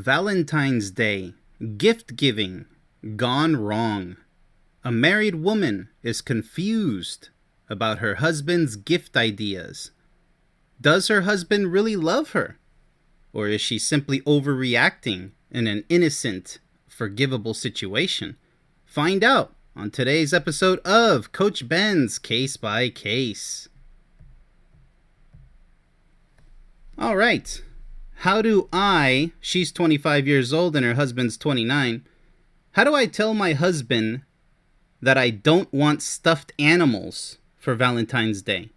Valentine's Day. Gift giving. Gone wrong. A married woman is confused about her husband's gift ideas. Does her husband really love her? Or is she simply overreacting in an innocent, forgivable situation? Find out on today's episode of Coach Ben's Case by Case. All right. How do she's 25 years old and her husband's 29, how do I tell my husband that I don't want stuffed animals for Valentine's Day?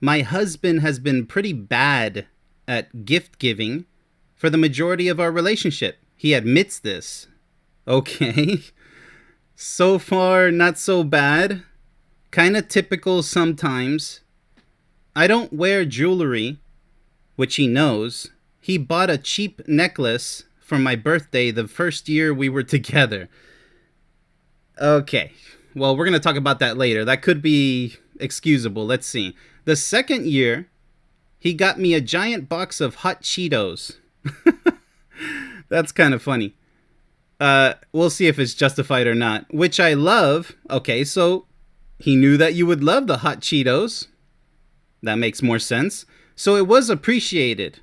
My husband has been pretty bad at gift giving for the majority of our relationship. He admits this. Okay. So far, not so bad. Kind of typical sometimes. I don't wear jewelry, which he knows. He bought a cheap necklace for my birthday the first year we were together. Okay, well, we're going to talk about that later. That could be excusable. Let's see. The second year, he got me a giant box of hot Cheetos. That's kind of funny. We'll see if it's justified or not, which I love. Okay, so he knew that you would love the hot Cheetos. That makes more sense. So it was appreciated.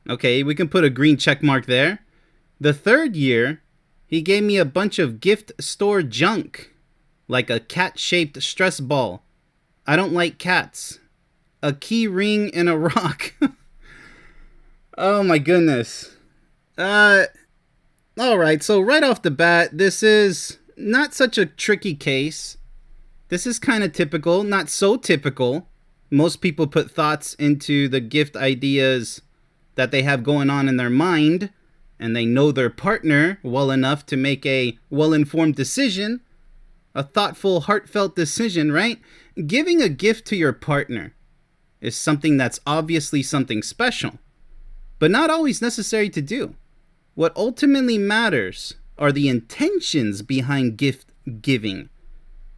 Okay, we can put a green check mark there. The third year, he gave me a bunch of gift store junk, like a cat-shaped stress ball. I don't like cats. A key ring and a rock. Oh my goodness. Alright, so right off the bat, this is not such a tricky case. This is kind of typical, not so typical. Most people put thoughts into the gift ideas that they have going on in their mind, and they know their partner well enough to make a well-informed decision, a thoughtful, heartfelt decision, right? Giving a gift to your partner is something that's obviously something special, but not always necessary to do. What ultimately matters are the intentions behind gift giving,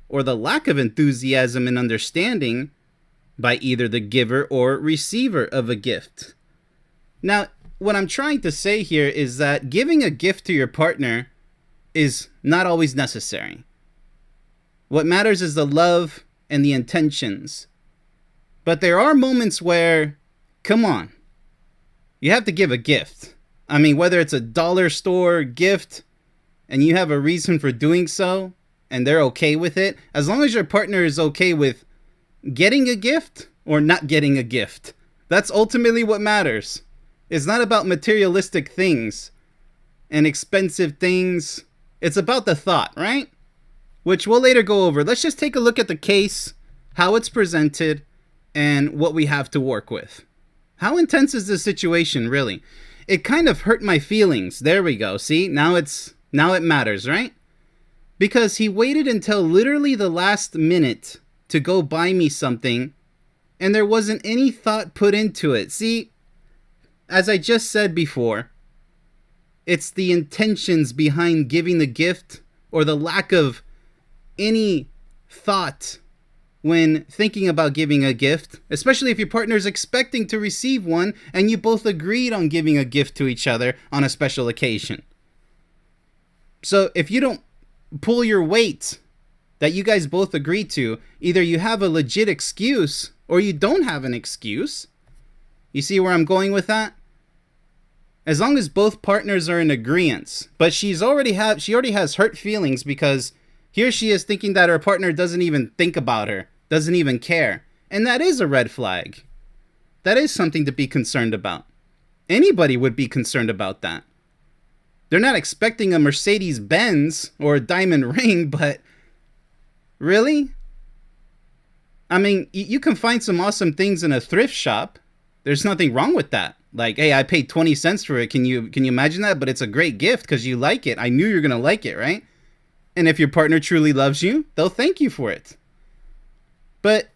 or the lack of enthusiasm and understanding by either the giver or receiver of a gift. Now, what I'm trying to say here is that giving a gift to your partner is not always necessary. What matters is the love and the intentions. But there are moments where, come on, you have to give a gift. I mean, whether it's a dollar store gift and you have a reason for doing so and they're okay with it, as long as your partner is okay with getting a gift or not getting a gift, that's ultimately what matters. It's not about materialistic things and expensive things. It's about the thought, right? Which we'll later go over. Let's just take a look at the case, how it's presented, and what we have to work with. How intense is this situation, really? It kind of hurt my feelings. There we go. See, now it matters, right? Because he waited until literally the last minute to go buy me something, and there wasn't any thought put into it. See, as I just said before, it's the intentions behind giving the gift or the lack of any thought when thinking about giving a gift, especially if your partner is expecting to receive one and you both agreed on giving a gift to each other on a special occasion. So if you don't pull your weight that you guys both agreed to, either you have a legit excuse or you don't have an excuse. You see where I'm going with that? As long as both partners are in agreement, but she already has hurt feelings because here she is thinking that her partner doesn't even think about her, doesn't even care. And that is a red flag. That is something to be concerned about. Anybody would be concerned about that. They're not expecting a Mercedes-Benz or a diamond ring, but really? I mean, you can find some awesome things in a thrift shop. There's nothing wrong with that. Like, hey, I paid 20 cents for it. Can you imagine that? But it's a great gift because you like it. I knew you were going to like it, right? And if your partner truly loves you, they'll thank you for it. But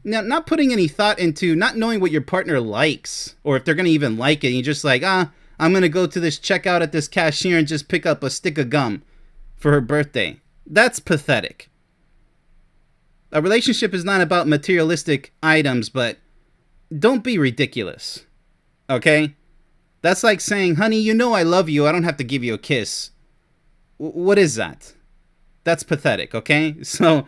now, not putting any thought into not knowing what your partner likes or if they're going to even like it. You're just like, I'm going to go to this checkout at this cashier and just pick up a stick of gum for her birthday. That's pathetic. A relationship is not about materialistic items, but don't be ridiculous. Okay? That's like saying, honey, you know I love you. I don't have to give you a kiss. What is that? That's pathetic, okay? So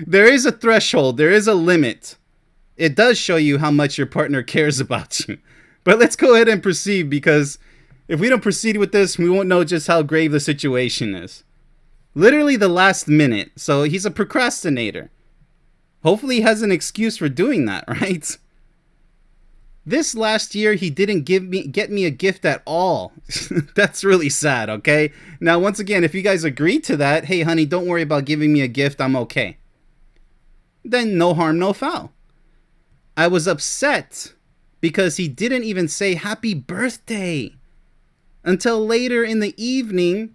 there is a threshold. There is a limit. It does show you how much your partner cares about you. But let's go ahead and proceed, because if we don't proceed with this, we won't know just how grave the situation is. Literally the last minute. So he's a procrastinator. Hopefully he has an excuse for doing that, right? This last year, he didn't get me a gift at all. That's really sad, okay? Now, once again, if you guys agree to that, hey, honey, don't worry about giving me a gift. I'm okay. Then no harm, no foul. I was upset because he didn't even say happy birthday until later in the evening,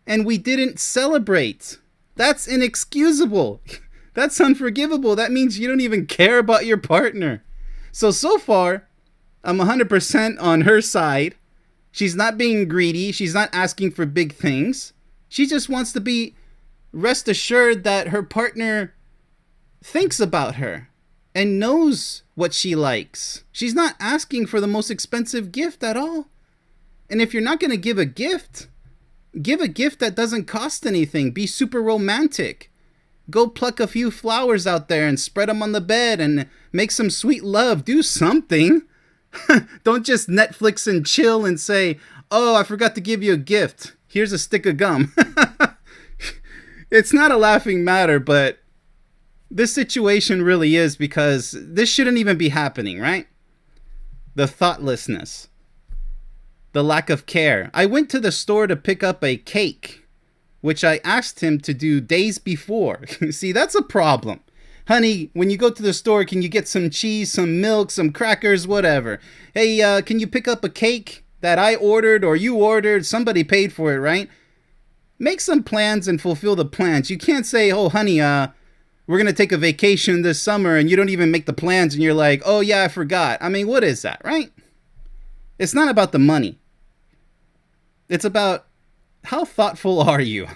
and we didn't celebrate. That's inexcusable. That's unforgivable. That means you don't even care about your partner. So far, I'm 100% on her side. She's not being greedy. She's not asking for big things. She just wants to be rest assured that her partner thinks about her and knows what she likes. She's not asking for the most expensive gift at all. And if you're not going to give a gift that doesn't cost anything. Be super romantic. Go pluck a few flowers out there and spread them on the bed and make some sweet love. Do something. Don't just Netflix and chill and say, oh, I forgot to give you a gift. Here's a stick of gum. It's not a laughing matter, but this situation really is, because this shouldn't even be happening, right? The thoughtlessness. The lack of care. I went to the store to pick up a cake, which I asked him to do days before. See, that's a problem. Honey, when you go to the store, can you get some cheese, some milk, some crackers, whatever? Hey, can you pick up a cake that I ordered or you ordered? Somebody paid for it, right? Make some plans and fulfill the plans. You can't say, oh, honey, we're going to take a vacation this summer, and you don't even make the plans, and you're like, oh, yeah, I forgot. I mean, what is that, right? It's not about the money. It's about how thoughtful are you?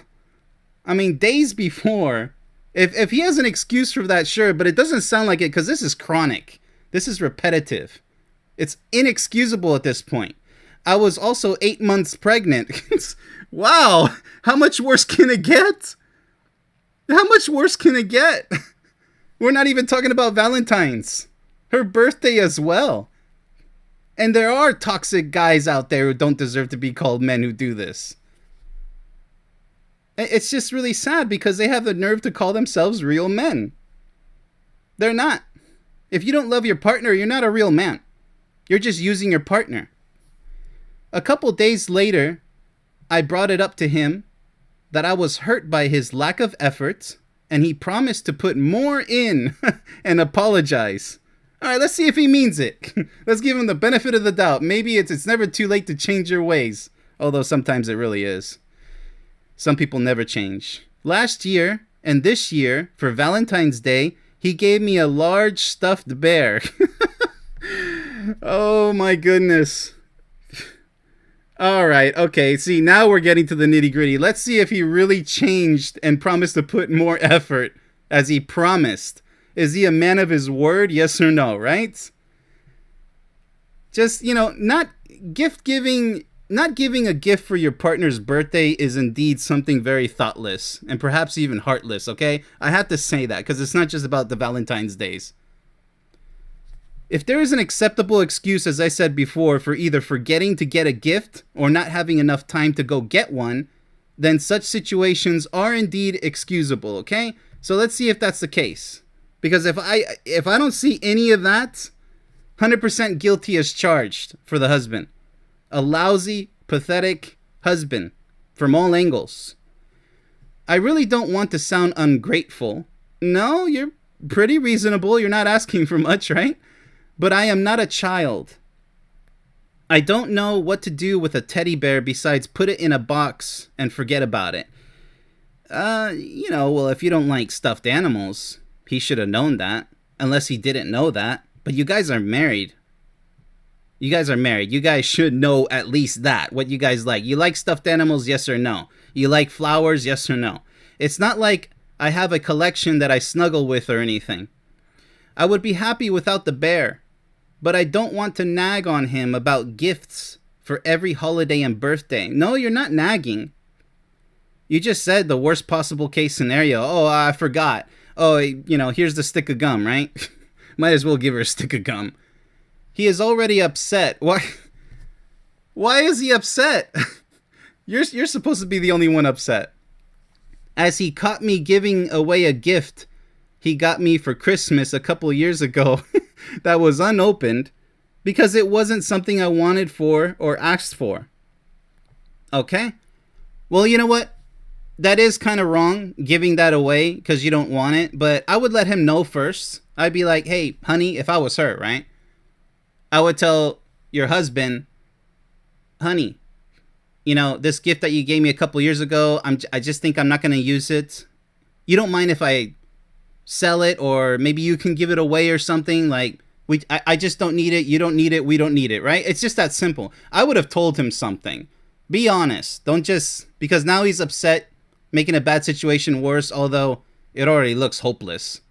I mean, days before, if he has an excuse for that, sure, but it doesn't sound like it, because this is chronic. This is repetitive. It's inexcusable at this point. I was also 8 months pregnant. Wow, how much worse can it get? How much worse can it get? We're not even talking about Valentine's. Her birthday as well. And there are toxic guys out there who don't deserve to be called men who do this. It's just really sad, because they have the nerve to call themselves real men. They're not. If you don't love your partner, you're not a real man. You're just using your partner. A couple days later, I brought it up to him that I was hurt by his lack of effort, and he promised to put more in and apologize. All right, let's see if he means it. Let's give him the benefit of the doubt. Maybe it's never too late to change your ways. Although sometimes it really is. Some people never change. Last year and this year, for Valentine's Day, he gave me a large stuffed bear. Oh my goodness. All right, okay. See, now we're getting to the nitty gritty. Let's see if he really changed and promised to put more effort as he promised. Is he a man of his word? Yes or no, right? Just, not giving a gift for your partner's birthday is indeed something very thoughtless and perhaps even heartless, okay? I have to say that, because it's not just about the Valentine's days. If there is an acceptable excuse, as I said before, for either forgetting to get a gift or not having enough time to go get one, then such situations are indeed excusable, okay? So let's see if that's the case. Because if I don't see any of that, 100% guilty as charged for the husband. A lousy, pathetic husband from all angles. I really don't want to sound ungrateful. No, you're pretty reasonable. You're not asking for much, right? But I am not a child. I don't know what to do with a teddy bear besides put it in a box and forget about it. Well, if you don't like stuffed animals, he should have known that. Unless he didn't know that. But you guys are married. You guys should know at least that. What you guys like. You like stuffed animals, yes or no? You like flowers, yes or no? It's not like I have a collection that I snuggle with or anything. I would be happy without the bear. but I don't want to nag on him about gifts for every holiday and birthday. No, you're not nagging. You just said the worst possible case scenario. Oh, I forgot. Oh, here's the stick of gum, right? Might as well give her a stick of gum. He is already upset. Why is he upset? You're supposed to be the only one upset. As he caught me giving away a gift he got me for Christmas a couple years ago that was unopened because it wasn't something I wanted for or asked for. Okay? Well, you know what? That is kind of wrong, giving that away because you don't want it, but I would let him know first. I'd be like, hey, honey, if I was her, right? I would tell your husband, honey, this gift that you gave me a couple years ago, I just think I'm not going to use it. You don't mind if I sell it, or maybe you can give it away or something? Like, I just don't need it. You don't need it. We don't need it, right? It's just that simple. I would have told him something. Be honest. Don't just, because now he's upset, making a bad situation worse, although it already looks hopeless.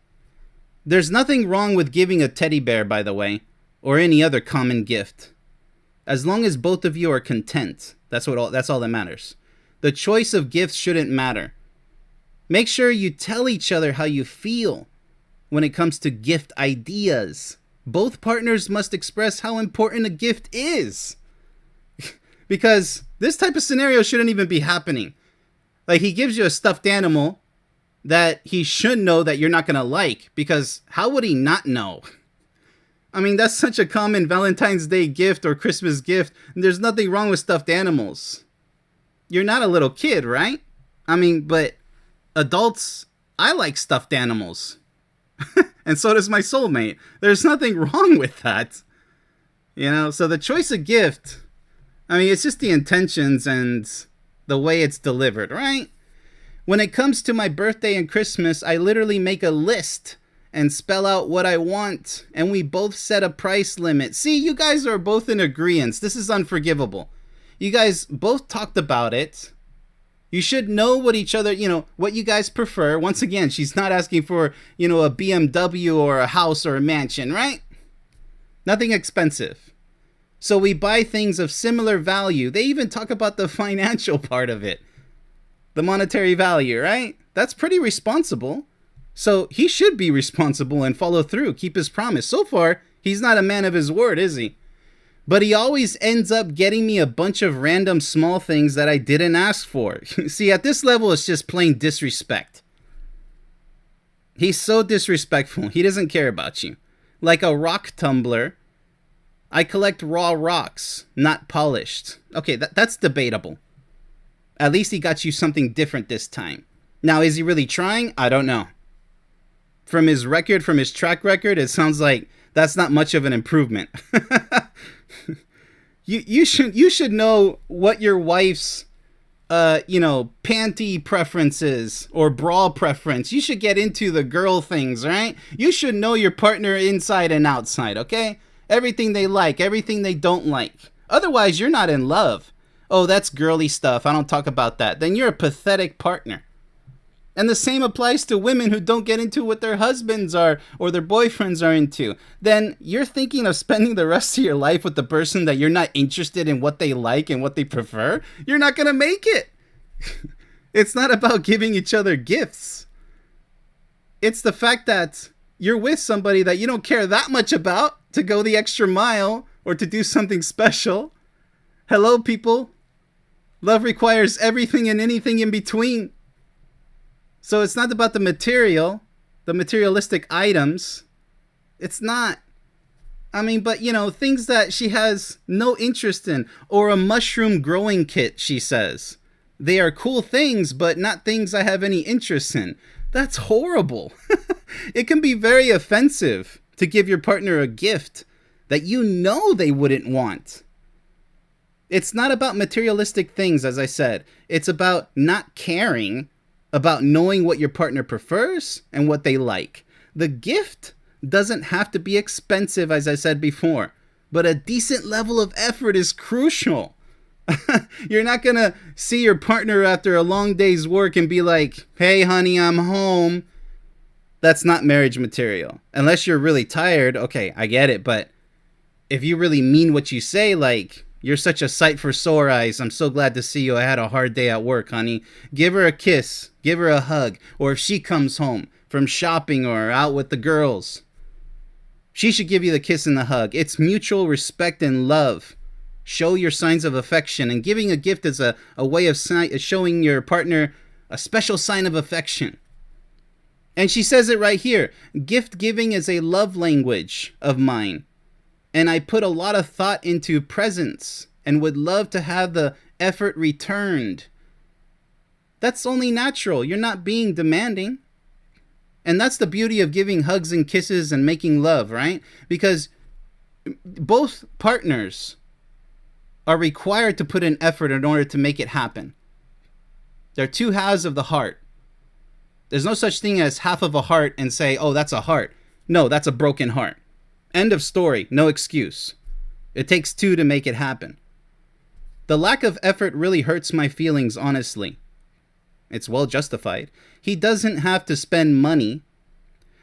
There's nothing wrong with giving a teddy bear, by the way, or any other common gift. As long as both of you are content, that's all that matters. The choice of gifts shouldn't matter. Make sure you tell each other how you feel when it comes to gift ideas. Both partners must express how important a gift is. Because this type of scenario shouldn't even be happening. Like, he gives you a stuffed animal that he should know that you're not going to like, because how would he not know? I mean, that's such a common Valentine's Day gift or Christmas gift. And there's nothing wrong with stuffed animals. You're not a little kid, right? I mean, but adults, I like stuffed animals. And so does my soulmate. There's nothing wrong with that. So the choice of gift, I mean, it's just the intentions and the way it's delivered, right? When it comes to my birthday and Christmas, I literally make a list and spell out what I want, and we both set a price limit. See, you guys are both in agreement. This is unforgivable. You guys both talked about it. You should know what each other, what you guys prefer. Once again, she's not asking for, a BMW or a house or a mansion, right? Nothing expensive. So we buy things of similar value. They even talk about the financial part of it. The monetary value, right? That's pretty responsible. So he should be responsible and follow through, keep his promise. So far, he's not a man of his word, is he? But he always ends up getting me a bunch of random small things that I didn't ask for. See, at this level, it's just plain disrespect. He's so disrespectful. He doesn't care about you. Like a rock tumbler. I collect raw rocks, not polished. Okay, that's debatable. At least he got you something different this time. Now, is he really trying? I don't know. From his track record, it sounds like that's not much of an improvement. You should know what your wife's panty preferences or bra preference. You should get into the girl things, right? You should know your partner inside and outside, okay? Everything they like, everything they don't like. Otherwise, you're not in love. Oh, that's girly stuff. I don't talk about that. Then you're a pathetic partner. And the same applies to women who don't get into what their husbands are or their boyfriends are into. Then you're thinking of spending the rest of your life with the person that you're not interested in what they like and what they prefer. You're not going to make it. It's not about giving each other gifts. It's the fact that you're with somebody that you don't care that much about to go the extra mile or to do something special. Hello, people. Love requires everything and anything in between. So it's not about the materialistic items. It's not. I mean, but things that she has no interest in, or a mushroom growing kit, she says. They are cool things, but not things I have any interest in. That's horrible. It can be very offensive to give your partner a gift that they wouldn't want. It's not about materialistic things, as I said. It's about not caring about knowing what your partner prefers and what they like. The gift doesn't have to be expensive, as I said before, but a decent level of effort is crucial. You're not going to see your partner after a long day's work and be like, hey, honey, I'm home. That's not marriage material. Unless you're really tired. Okay, I get it, but if you really mean what you say, like, you're such a sight for sore eyes. I'm so glad to see you. I had a hard day at work, honey. Give her a kiss. Give her a hug. Or if she comes home from shopping or out with the girls, she should give you the kiss and the hug. It's mutual respect and love. Show your signs of affection. And giving a gift is a way of showing your partner a special sign of affection. And she says it right here. Gift giving is a love language of mine. And I put a lot of thought into presents and would love to have the effort returned. That's only natural. You're not being demanding. And that's the beauty of giving hugs and kisses and making love, right? Because both partners are required to put in effort in order to make it happen. They're two halves of the heart. There's no such thing as half of a heart and say, oh, that's a heart. No, that's a broken heart. End of story. No excuse. It takes two to make it happen. The lack of effort really hurts my feelings, honestly. It's well justified. He doesn't have to spend money,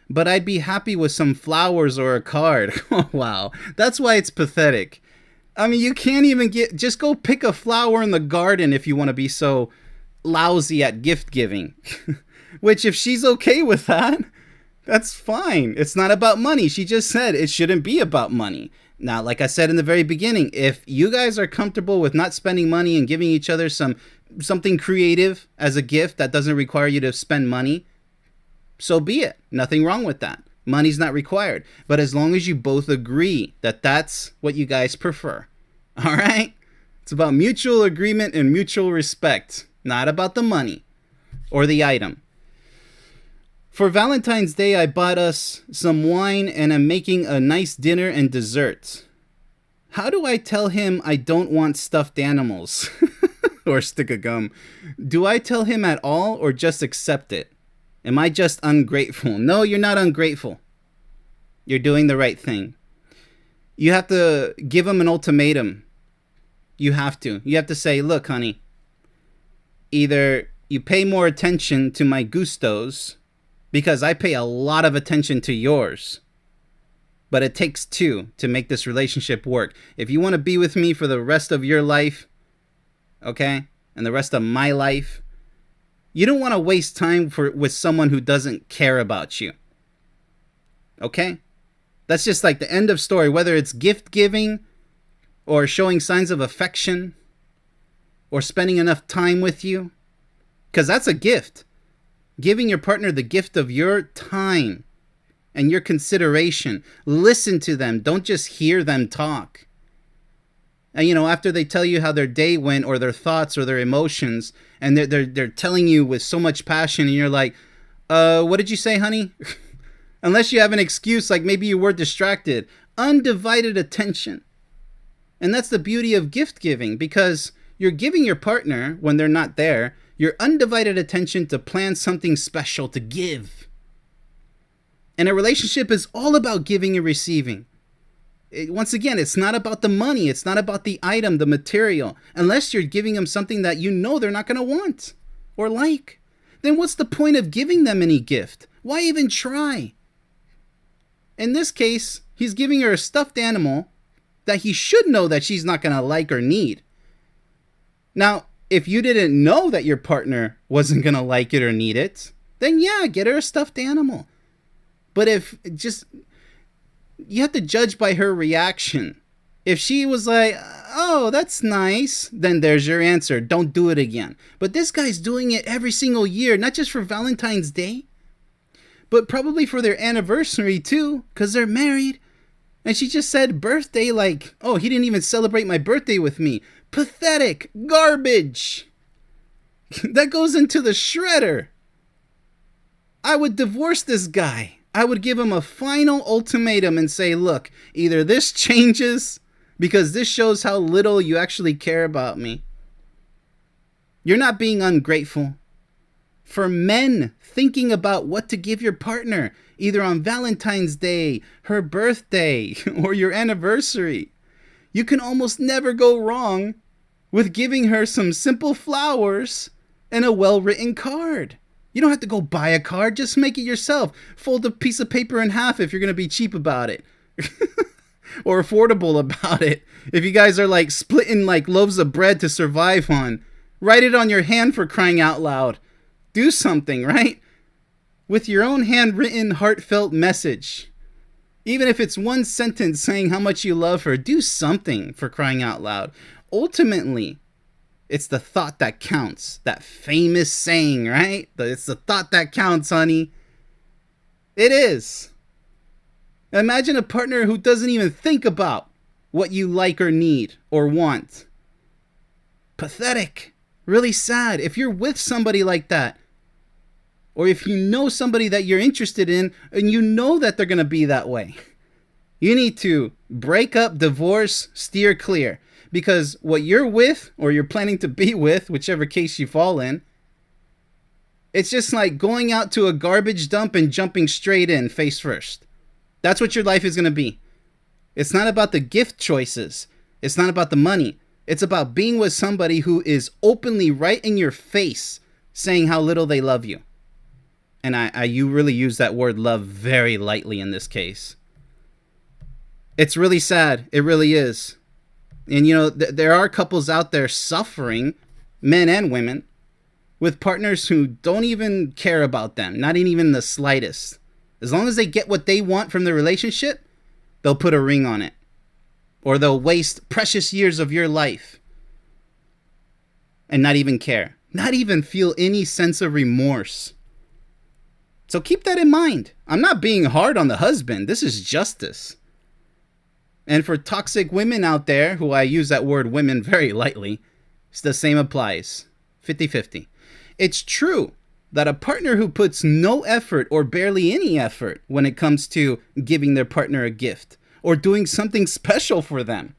but I'd be happy with some flowers or a card. Oh, wow. That's why it's pathetic. I mean, you can't even just go pick a flower in the garden if you want to be so lousy at gift giving. Which, if she's okay with that, that's fine. It's not about money. She just said it shouldn't be about money. Now, like I said in the very beginning, if you guys are comfortable with not spending money and giving each other something creative as a gift that doesn't require you to spend money, so be it. Nothing wrong with that. Money's not required. But as long as you both agree that that's what you guys prefer. All right? It's about mutual agreement and mutual respect, not about the money or the item. For Valentine's Day, I bought us some wine and I'm making a nice dinner and dessert. How do I tell him I don't want stuffed animals? Or stick of gum? Do I tell him at all or just accept it? Am I just ungrateful? No, you're not ungrateful. You're doing the right thing. You have to give him an ultimatum. You have to. You have to say, look, honey, either you pay more attention to my gustos, because I pay a lot of attention to yours. But it takes two to make this relationship work. If you want to be with me for the rest of your life, okay, and the rest of my life, you don't want to waste time with someone who doesn't care about you. Okay? That's just like the end of story. Whether it's gift giving or showing signs of affection or spending enough time with you. Because that's a gift. Giving your partner the gift of your time and your consideration. Listen to them. Don't just hear them talk. And, you know, after they tell you how their day went or their thoughts or their emotions, and they're telling you with so much passion, and you're like, what did you say, honey? Unless you have an excuse, like maybe you were distracted. Undivided attention. And that's the beauty of gift giving, because you're giving your partner, when they're not there, your undivided attention to plan something special to give. And a relationship is all about giving and receiving. Once again, it's not about the money. It's not about the item, the material. Unless you're giving them something that you know they're not going to want or like. Then what's the point of giving them any gift? Why even try? In this case, he's giving her a stuffed animal that he should know that she's not going to like or need. Now, if you didn't know that your partner wasn't going to like it or need it, then yeah, get her a stuffed animal. But you have to judge by her reaction. If she was like, oh, that's nice, then there's your answer. Don't do it again. But this guy's doing it every single year, not just for Valentine's Day, but probably for their anniversary too, because they're married. And she just said birthday like, oh, he didn't even celebrate my birthday with me. Pathetic. Garbage. That goes into the shredder. I would divorce this guy. I would give him a final ultimatum and say, look, either this changes because this shows how little you actually care about me. You're not being ungrateful. For men, thinking about what to give your partner, either on Valentine's Day, her birthday, or your anniversary. You can almost never go wrong with giving her some simple flowers and a well-written card. You don't have to go buy a card. Just make it yourself. Fold a piece of paper in half if you're going to be cheap about it. or affordable about it. If you guys are like splitting like loaves of bread to survive on, write it on your hand, for crying out loud. Do something, right? With your own handwritten, heartfelt message. Even if it's one sentence saying how much you love her, do something, for crying out loud. Ultimately, it's the thought that counts. That famous saying, right? It's the thought that counts, honey. It is. Imagine a partner who doesn't even think about what you like or need or want. Pathetic. Really sad. If you're with somebody like that, or if you know somebody that you're interested in and you know that they're going to be that way, you need to break up, divorce, steer clear. Because what you're with, or you're planning to be with, whichever case you fall in, it's just like going out to a garbage dump and jumping straight in face first. That's what your life is going to be. It's not about the gift choices. It's not about the money. It's about being with somebody who is openly right in your face saying how little they love you. And you really use that word love very lightly in this case. It's really sad. It really is. And you know, there are couples out there suffering, men and women, with partners who don't even care about them. Not even the slightest. As long as they get what they want from the relationship, they'll put a ring on it. Or they'll waste precious years of your life and not even care. Not even feel any sense of remorse. So keep that in mind. I'm not being hard on the husband. This is justice. And for toxic women out there, who I use that word women very lightly, it's the same applies. 50-50. It's true that a partner who puts no effort or barely any effort when it comes to giving their partner a gift or doing something special for them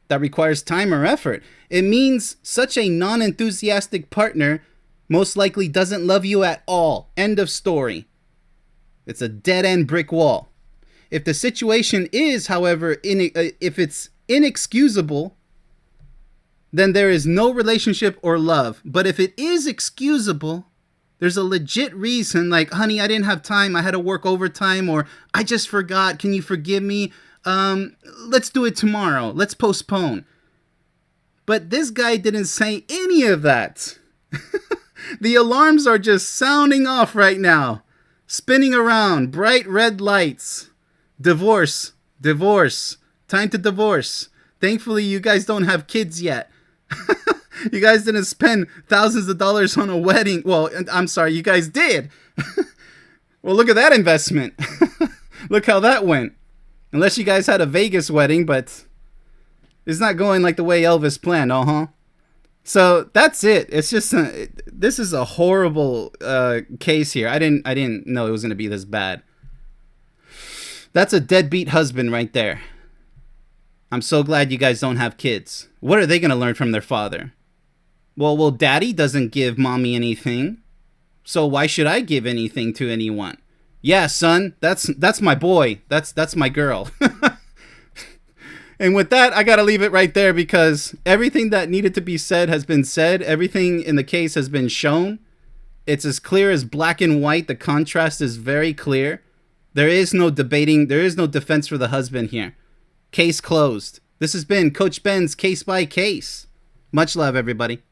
that requires time or effort, it means such a non-enthusiastic partner most likely doesn't love you at all. End of story. It's a dead-end brick wall. If the situation is, however, if it's inexcusable, then there is no relationship or love. But if it is excusable, there's a legit reason, like, honey, I didn't have time, I had to work overtime, or I just forgot, can you forgive me? Let's do it tomorrow, let's postpone. But this guy didn't say any of that. The alarms are just sounding off right now. Spinning around, bright red lights. Divorce, divorce, time to divorce. Thankfully, you guys don't have kids yet. You guys didn't spend thousands of dollars on a wedding. Well, I'm sorry, you guys did. Well, look at that investment. Look how that went. Unless you guys had a Vegas wedding, but it's not going like the way Elvis planned, So that's it. It's just this is a horrible case here. I didn't know it was going to be this bad. That's a deadbeat husband right there. I'm so glad you guys don't have kids. What are they going to learn from their father? Well, daddy doesn't give mommy anything. So why should I give anything to anyone? Yeah, son, that's my boy. That's my girl. And with that, I got to leave it right there because everything that needed to be said has been said. Everything in the case has been shown. It's as clear as black and white. The contrast is very clear. There is no debating. There is no defense for the husband here. Case closed. This has been Coach Ben's Case by Case. Much love, everybody.